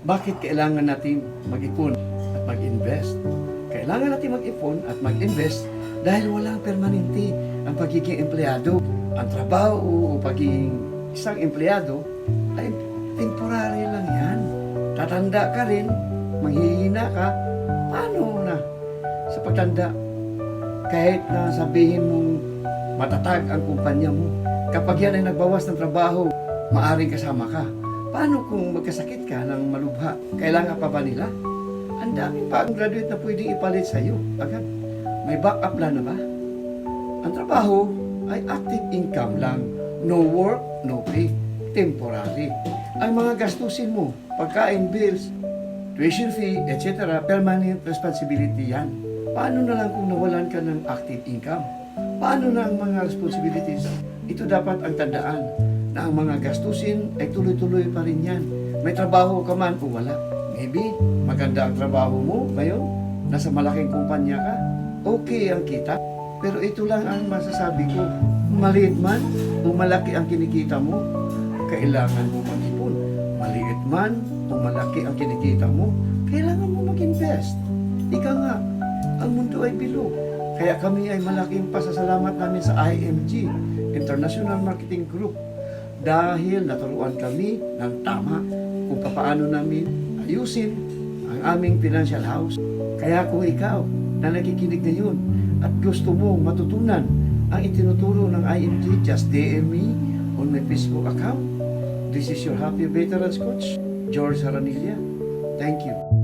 Bakit kailangan natin mag-ipon at mag-invest? Kailangan natin mag-ipon at mag-invest dahil walang permanente ang pagiging empleyado. Ang trabaho o pagiging isang empleyado ay temporary lang yan. Tatanda ka rin, manghihina ka, paano na sa pagtanda? Kahit na sabihin mong matatag ang kumpanya mo, kapag yan ay nagbawas ng trabaho, maaring kasama ka. Paano kung magkasakit ka ng malubha? Kailangan pa ba nila? Ang daming bagong graduate na pwedeng ipalit sa iyo agad. May backup plan na ba? Ang trabaho ay active income lang. No work, no pay. Temporary. Ang mga gastusin mo, pagkain, bills, tuition fee, etc. permanent responsibility yan. Paano na lang kung nawalan ka ng active income? Paano na ang mga responsibilities? Ito dapat ang tandaan na ang mga gastusin ay tuloy-tuloy pa rin yan. May trabaho ka man o wala. Maybe, maganda ang trabaho mo ngayon, nasa malaking kumpanya ka, okay ang kita. Pero ito lang ang masasabi ko, maliit man o malaki ang kinikita mo, kailangan mo mag-ipon. Maliit man o malaki ang kinikita mo, kailangan mo mag-invest. Ika nga, ang mundo ay bilog. Kaya kami ay malaking pasasalamat namin sa IMG, International Marketing Group, dahil naturuan kami ng tama kung paano namin ayusin ang aming financial house. Kaya kung ikaw na nakikinig ngayon at gusto mo matutunan ang itinuturo ng IMG, just DM me on my Facebook account. This is your Happy Veterans Coach, George Haranilla. Thank you.